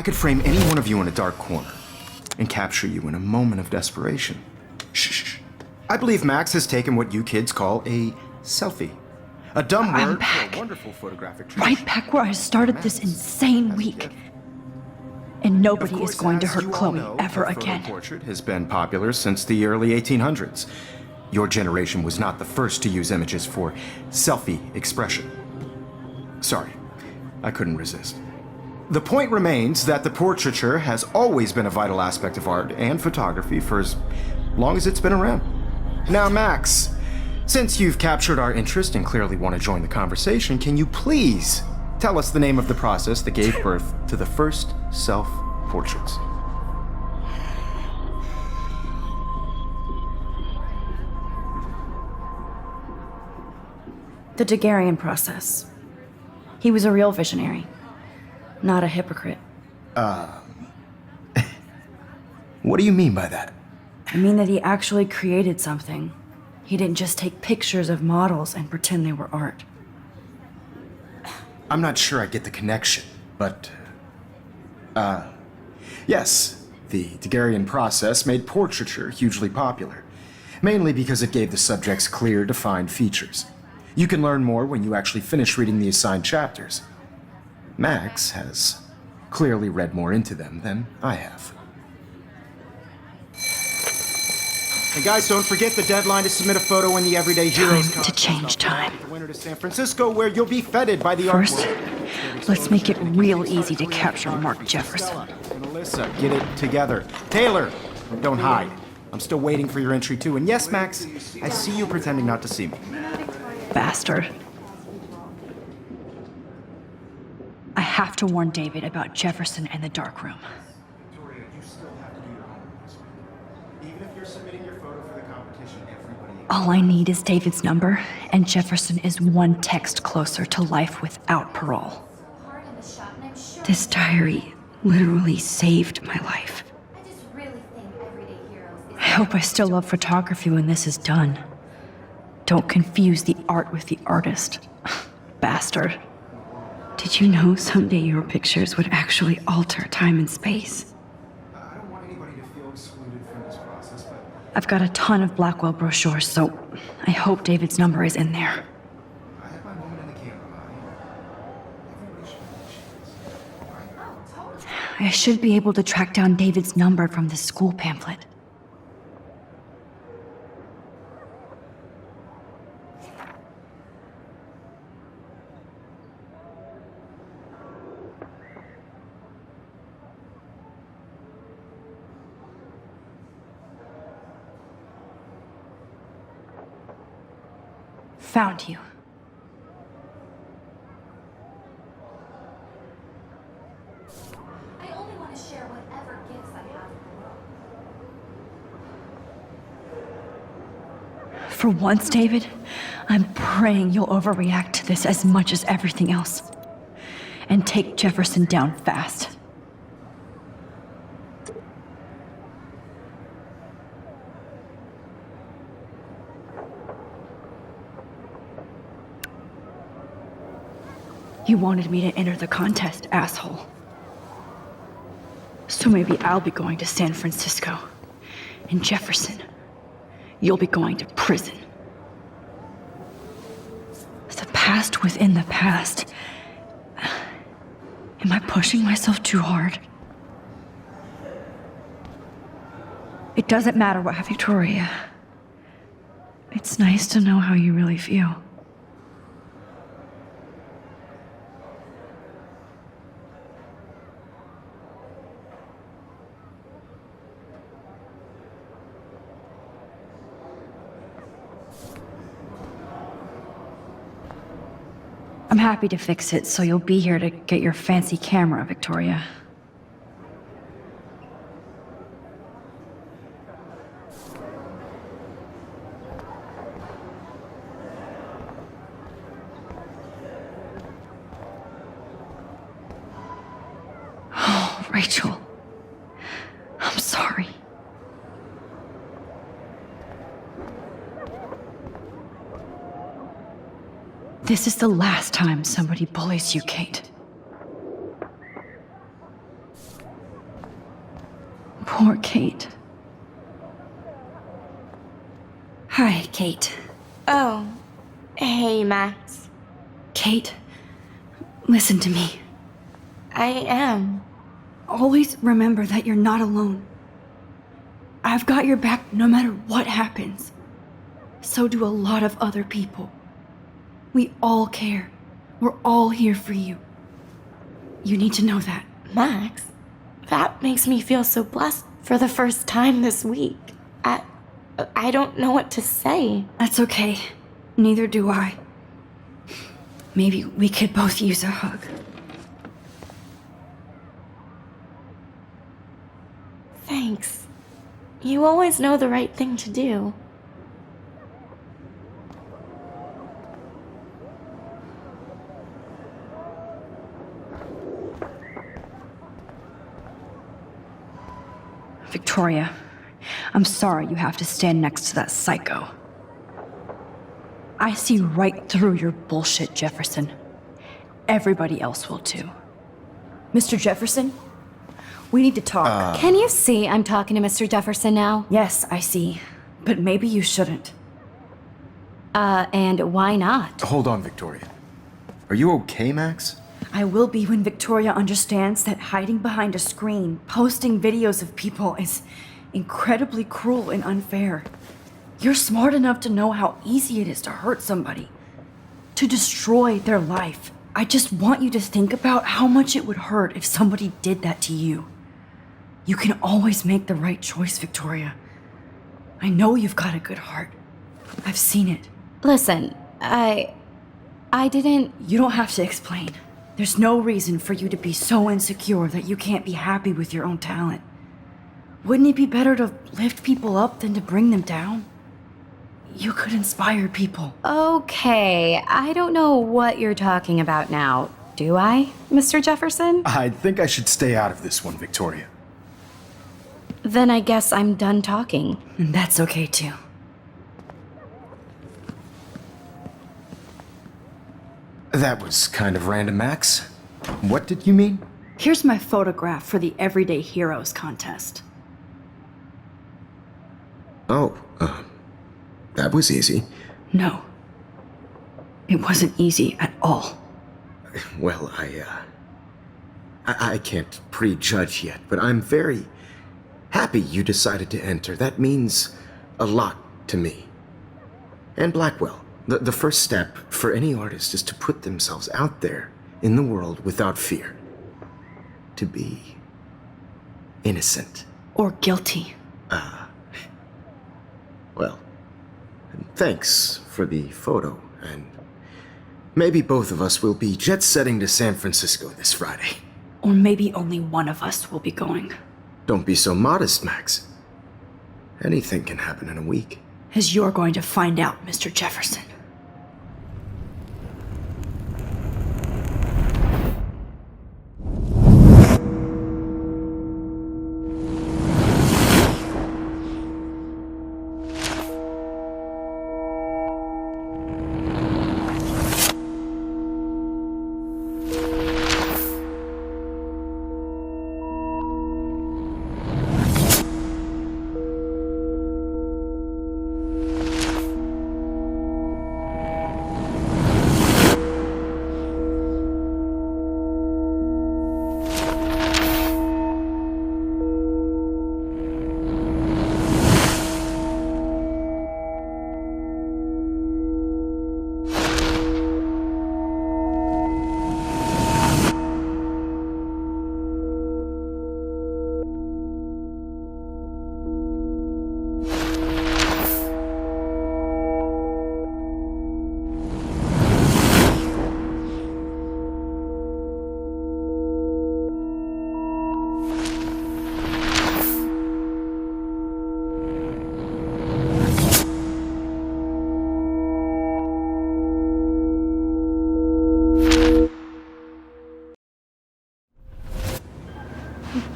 I could frame any one of you in a dark corner and capture you in a moment of desperation. Shh. I believe Max has taken what you kids call a selfie. A dumb word for a wonderful photographic tradition. Right back where I started this insane week. And nobody is going to hurt Chloe ever again. The portrait has been popular since the early 1800s. Your generation was not the first to use images for selfie expression. Sorry, I couldn't resist. The point remains that the portraiture has always been a vital aspect of art and photography for as long as it's been around. Now, Max, since you've captured our interest and clearly want to join the conversation, can you please tell us the name of the process that gave birth to the first self-portraits? The Daguerrean process. He was a real visionary, not a hypocrite. What do you mean by that? I mean that he actually created something. He didn't just take pictures of models and pretend they were art. I'm not sure I get the connection, but... yes, the Daguerrean process made portraiture hugely popular, mainly because it gave the subjects clear, defined features. You can learn more when you actually finish reading the assigned chapters. Max has clearly read more into them than I have. And guys, don't forget the deadline to submit a photo in the Everyday Heroes Time to change time. The winter to San Francisco, where you'll be feted by the First, art world. let's make it real easy to capture Mark Jefferson. And Alyssa, get it together. Taylor, don't hide. I'm still waiting for your entry too. And yes, Max, I see you pretending not to see me. Bastard. I have to warn David about Jefferson and the dark room. Victoria, you still have to do your homework this week. Even if you're submitting your photo for the competition, everybody... All I need is David's number, and Jefferson is one text closer to life without parole. This diary literally saved my life. I hope I still love photography when this is done. Don't confuse the art with the artist. Bastard. Did you know someday your pictures would actually alter time and space? I don't want anybody to feel excluded from this process, but... I've got a ton of Blackwell brochures, so I hope David's number is in there. I have my moment in the camera. Everybody should know this. I should be able to track down David's number from the school pamphlet. Found you. I only want to share whatever gifts I have. For once, David, I'm praying you'll overreact to this as much as everything else. And take Jefferson down fast. You wanted me to enter the contest, asshole. So maybe I'll be going to San Francisco. And Jefferson, you'll be going to prison. The past within the past. Am I pushing myself too hard? It doesn't matter what happened, Victoria. It's nice to know how you really feel. I'm happy to fix it, so you'll be here to get your fancy camera, Victoria. Oh, Rachel. I'm sorry. This is the last time somebody bullies you, Kate. Poor Kate. Hi, Kate. Oh, hey, Max. Kate, listen to me. I am. Always remember that you're not alone. I've got your back no matter what happens. So do a lot of other people. We all care. We're all here for you. You need to know that. Max, that makes me feel so blessed for the first time this week. I don't know what to say. That's okay. Neither do I. Maybe we could both use a hug. Thanks. You always know the right thing to do. Victoria, I'm sorry you have to stand next to that psycho. I see right through your bullshit, Jefferson. Everybody else will too. Mr. Jefferson, we need to talk. Can you see I'm talking to Mr. Jefferson now? Yes, I see. But maybe you shouldn't. And why not? Hold on, Victoria. Are you okay, Max? I will be when Victoria understands that hiding behind a screen, posting videos of people is incredibly cruel and unfair. You're smart enough to know how easy it is to hurt somebody, to destroy their life. I just want you to think about how much it would hurt if somebody did that to you. You can always make the right choice, Victoria. I know you've got a good heart. I've seen it. Listen, I didn't... You don't have to explain. There's no reason for you to be so insecure that you can't be happy with your own talent. Wouldn't it be better to lift people up than to bring them down? You could inspire people. Okay, I don't know what you're talking about now. Do I, Mr. Jefferson? I think I should stay out of this one, Victoria. Then I guess I'm done talking. And that's okay too. That was kind of random, Max. What did you mean? Here's my photograph for the Everyday Heroes contest. Oh, that was easy. No. It wasn't easy at all. Well, I can't prejudge yet, but I'm very happy you decided to enter. That means a lot to me. And Blackwell. The first step for any artist is to put themselves out there in the world without fear. To be innocent. Or guilty. Well, thanks for the photo, and maybe both of us will be jet-setting to San Francisco this Friday. Or maybe only one of us will be going. Don't be so modest, Max. Anything can happen in a week. As you're going to find out, Mr. Jefferson.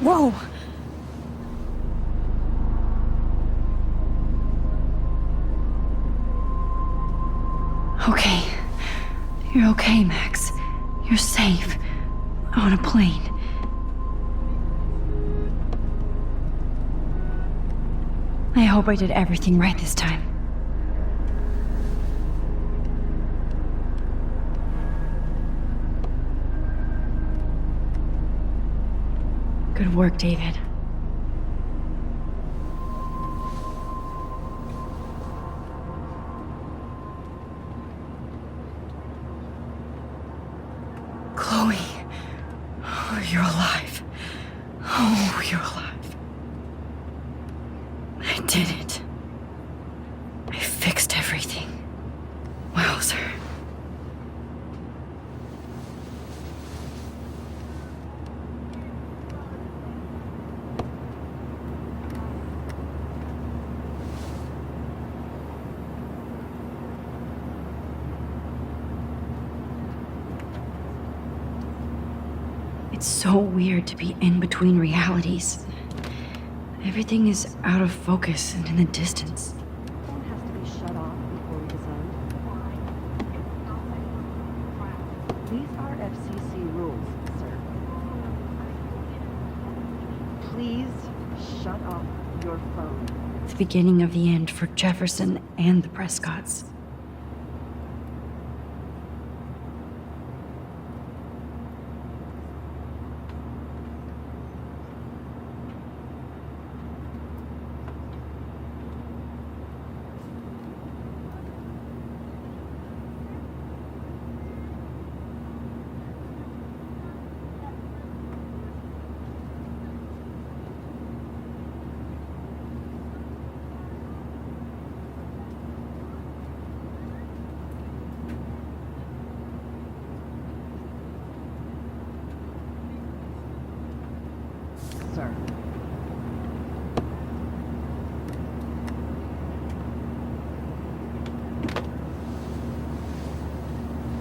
Whoa! Okay. You're okay, Max. You're safe. On a plane. I hope I did everything right this time. Good work, David. Chloe. Oh, you're alive. Oh, you're alive. I did it. I fixed everything. Wowzer. It's so weird to be in between realities. Everything is out of focus and in the distance. Phone has to be shut off before we descend. These are FCC rules, sir. Please shut off your phone. The beginning of the end for Jefferson and the Prescotts. Sir.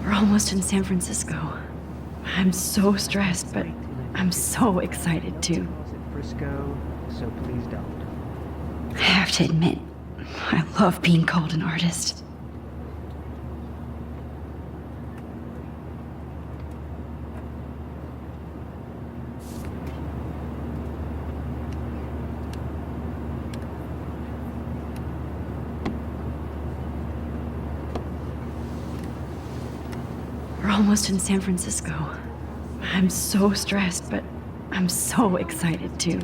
We're almost in San Francisco. I'm so stressed, but I'm so excited too. Frisco, so please don't. I have to admit, I love being called an artist. We're almost in San Francisco. I'm so stressed, but I'm so excited too.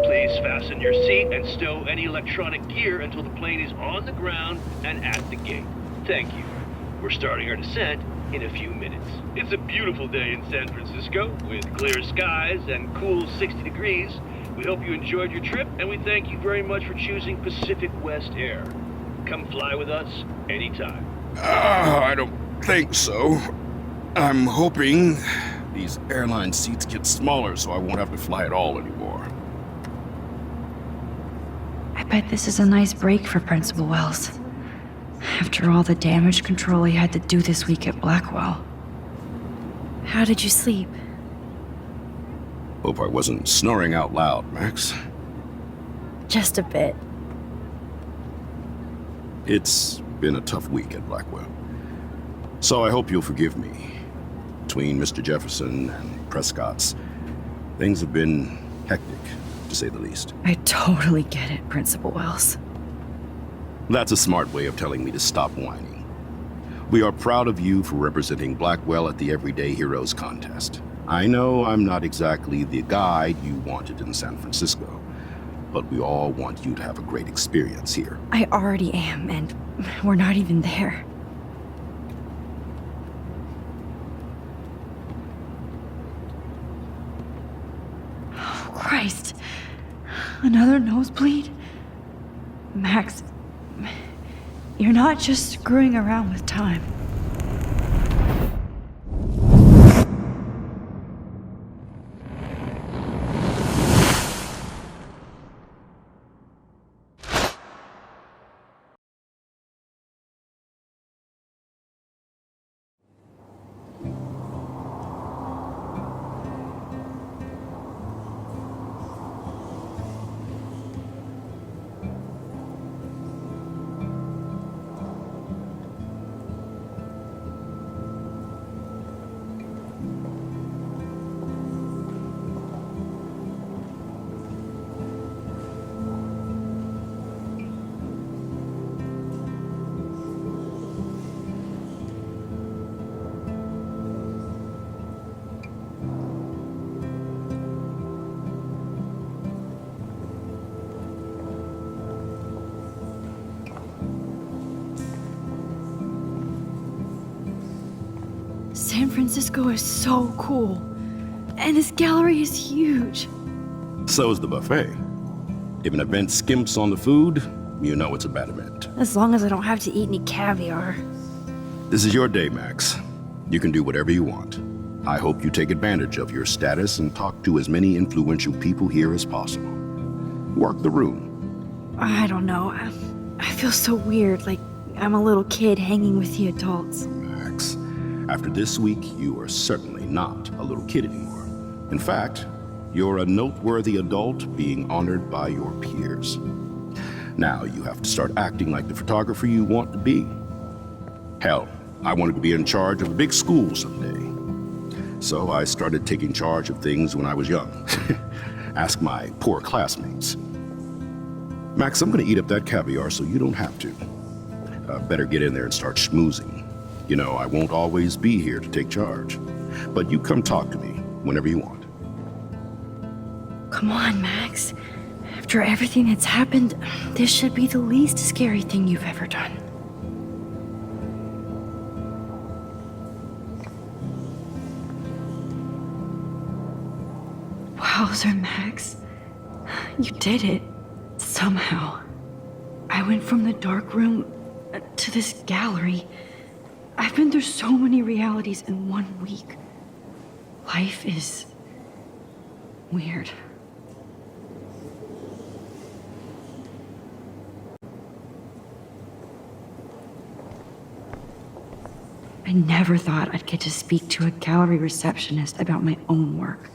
Please fasten your seat and stow any electronic gear until the plane is on the ground and at the gate. Thank you. We're starting our descent in a few minutes. It's a beautiful day in San Francisco with clear skies and cool 60 degrees. We hope you enjoyed your trip, and we thank you very much for choosing Pacific West Air. Come fly with us anytime. I don't think so. I'm hoping these airline seats get smaller so I won't have to fly at all anymore. I bet this is a nice break for Principal Wells. After all the damage control he had to do this week at Blackwell. How did you sleep? Hope I wasn't snoring out loud, Max. Just a bit. It's been a tough week at Blackwell. So I hope you'll forgive me. Between Mr. Jefferson and Prescott's, things have been hectic, to say the least. I totally get it, Principal Wells. That's a smart way of telling me to stop whining. We are proud of you for representing Blackwell at the Everyday Heroes contest. I know I'm not exactly the guide you wanted in San Francisco, but we all want you to have a great experience here. I already am, and we're not even there. Oh, Christ. Another nosebleed? Max, you're not just screwing around with time. Francisco is so cool. And this gallery is huge. So is the buffet. If an event skimps on the food, you know it's a bad event. As long as I don't have to eat any caviar. This is your day, Max. You can do whatever you want. I hope you take advantage of your status and talk to as many influential people here as possible. Work the room. I don't know. I feel so weird, like I'm a little kid hanging with the adults. Max, after this week, you are certainly not a little kid anymore. In fact, you're a noteworthy adult being honored by your peers. Now you have to start acting like the photographer you want to be. Hell, I wanted to be in charge of a big school someday. So I started taking charge of things when I was young. Ask my poor classmates. Max, I'm gonna eat up that caviar so you don't have to. Better get in there and start schmoozing. You know, I won't always be here to take charge. But you come talk to me whenever you want. Come on, Max. After everything that's happened, this should be the least scary thing you've ever done. Wowzer, Max. You did it. Somehow. I went from the dark room to this gallery. I've been through so many realities in 1 week. Life is weird. I never thought I'd get to speak to a gallery receptionist about my own work.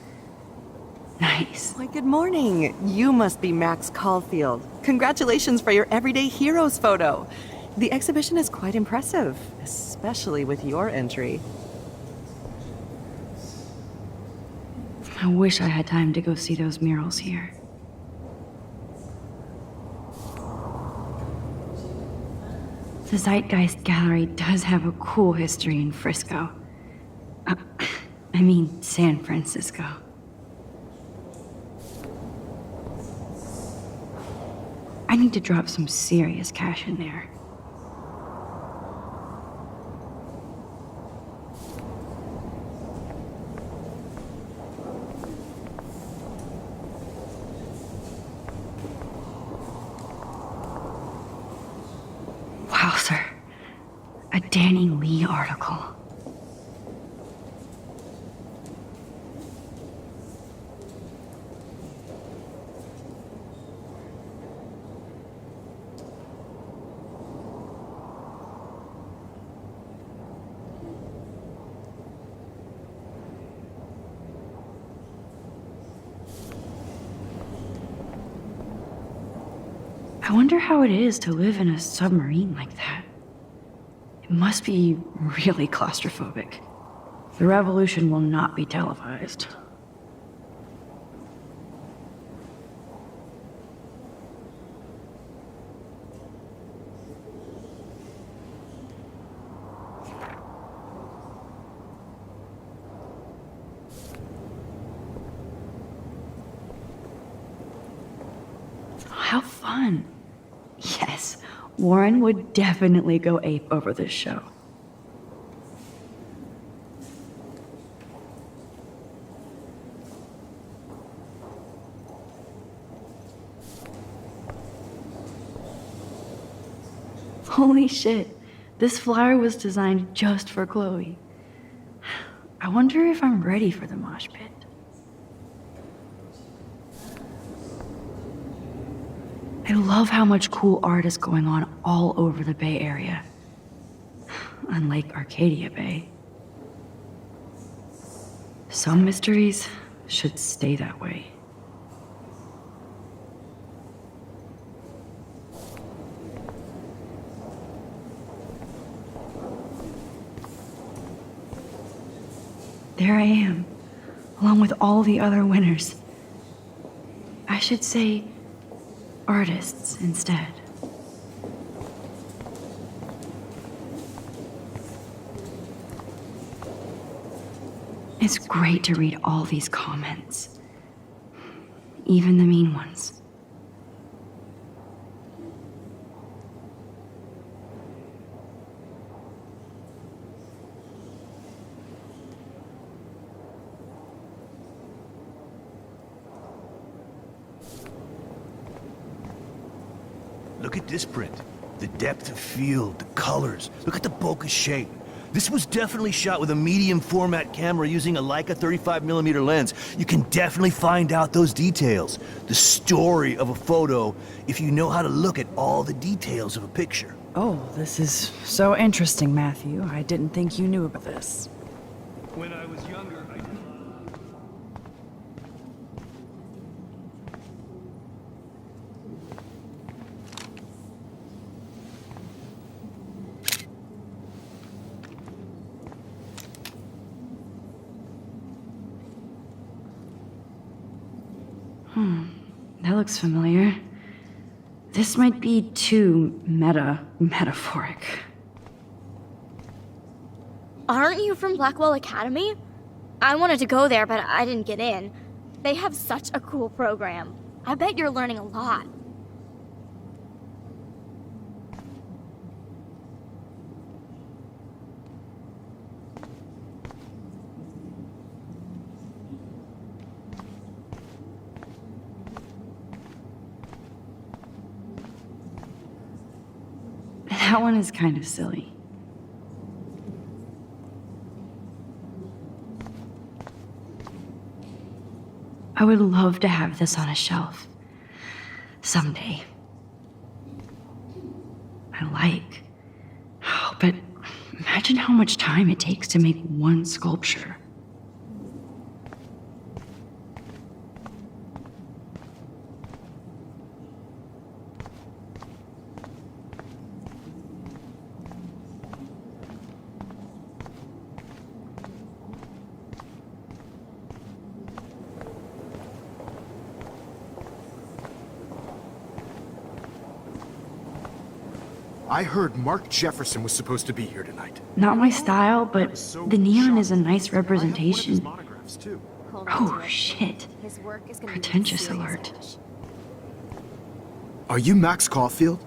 Nice. Why, good morning. You must be Max Caulfield. Congratulations for your Everyday Heroes photo. The exhibition is quite impressive, especially with your entry. I wish I had time to go see those murals here. The Zeitgeist Gallery does have a cool history in Frisco. I mean, San Francisco. I need to drop some serious cash in there. Wowzer. A Danny Lee article. I wonder how it is to live in a submarine like that. It must be really claustrophobic. The revolution will not be televised. How fun. Yes, Warren would definitely go ape over this show. Holy shit, this flyer was designed just for Chloe. I wonder if I'm ready for the mosh pit. I love how much cool art is going on all over the Bay Area. Unlike Arcadia Bay. Some mysteries should stay that way. There I am, along with all the other winners. I should say artists instead. It's great to read all these comments, even the mean ones. Look at this print. The depth of field, the colors. Look at the bokeh shape. This was definitely shot with a medium format camera using a Leica 35mm lens. You can definitely find out those details. The story of a photo if you know how to look at all the details of a picture. Oh, this is so interesting, Matthew. I didn't think you knew about this. When I was younger, I did. That looks familiar. This might be too metaphoric. Aren't you from Blackwell Academy? I wanted to go there, but I didn't get in. They have such a cool program. I bet you're learning a lot. That one is kind of silly. I would love to have this on a shelf. Someday. But imagine how much time it takes to make one sculpture. I heard Mark Jefferson was supposed to be here tonight. Not my style, but the neon is a nice representation. Monographs too. Oh, shit. Pretentious alert. Are you Max Caulfield?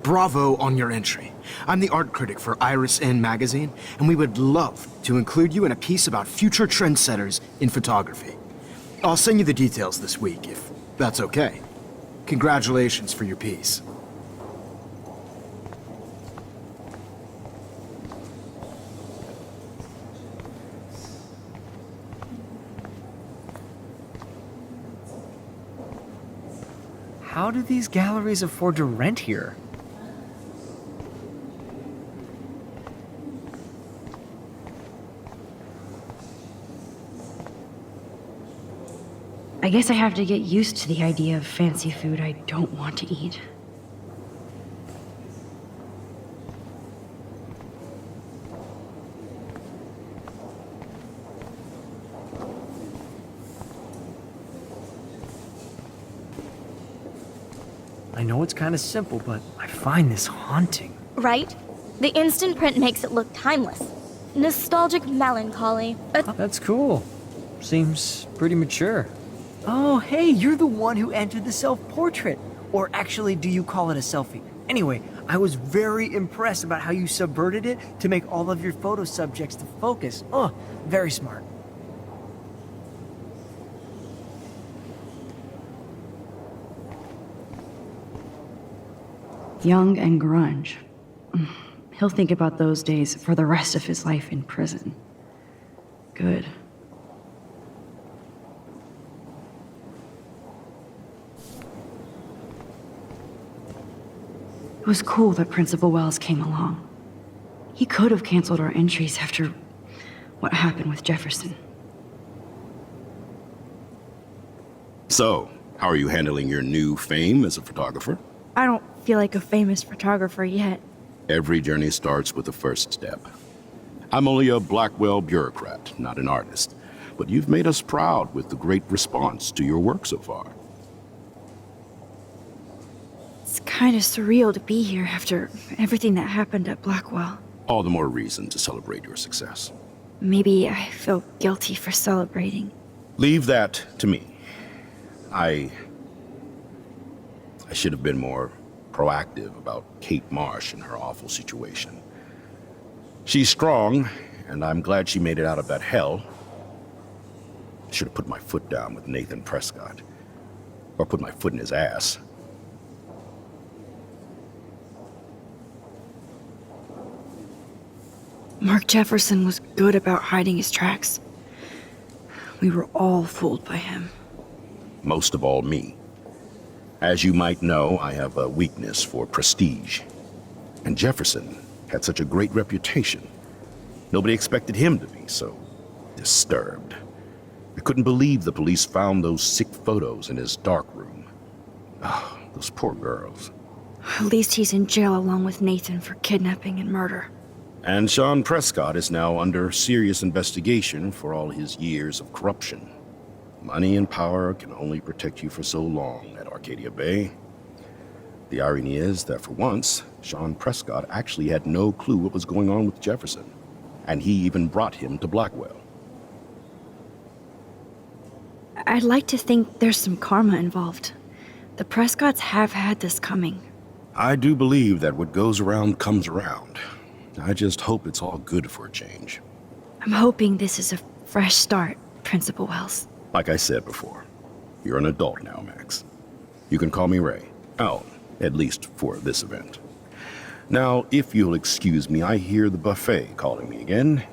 Bravo on your entry. I'm the art critic for Iris magazine, and we would love to include you in a piece about future trendsetters in photography. I'll send you the details this week, if that's okay. Congratulations for your piece. How do these galleries afford to rent here? I guess I have to get used to the idea of fancy food I don't want to eat. I know it's kind of simple, but I find this haunting. Right? The instant print makes it look timeless. Nostalgic melancholy. That's cool. Seems pretty mature. Oh, hey, you're the one who entered the self-portrait. Or actually, do you call it a selfie? Anyway, I was very impressed about how you subverted it to make all of your photo subjects to focus. Oh, very smart. Young and grunge. He'll think about those days for the rest of his life in prison. Good. It was cool that Principal Wells came along. He could have canceled our entries after what happened with Jefferson. So, how are you handling your new fame as a photographer? I don't feel like a famous photographer yet. Every journey starts with the first step. I'm only a Blackwell bureaucrat, not an artist. But you've made us proud with the great response to your work so far. It's kind of surreal to be here after everything that happened at Blackwell. All the more reason to celebrate your success. Maybe I feel guilty for celebrating. Leave that to me. I should have been more proactive about Kate Marsh and her awful situation. She's strong, and I'm glad she made it out of that hell. I should have put my foot down with Nathan Prescott. Or put my foot in his ass. Mark Jefferson was good about hiding his tracks. We were all fooled by him. Most of all, me. As you might know, I have a weakness for prestige. And Jefferson had such a great reputation. Nobody expected him to be so disturbed. I couldn't believe the police found those sick photos in his dark room. Ah, those poor girls. At least he's in jail along with Nathan for kidnapping and murder. And Sean Prescott is now under serious investigation for all his years of corruption. Money and power can only protect you for so long at Arcadia Bay. The irony is that for once, Sean Prescott actually had no clue what was going on with Jefferson. And he even brought him to Blackwell. I'd like to think there's some karma involved. The Prescotts have had this coming. I do believe that what goes around comes around. I just hope it's all good for a change. I'm hoping this is a fresh start, Principal Wells. Like I said before, you're an adult now, Max. You can call me Ray. Oh, at least for this event. Now, if you'll excuse me, I hear the buffet calling me again.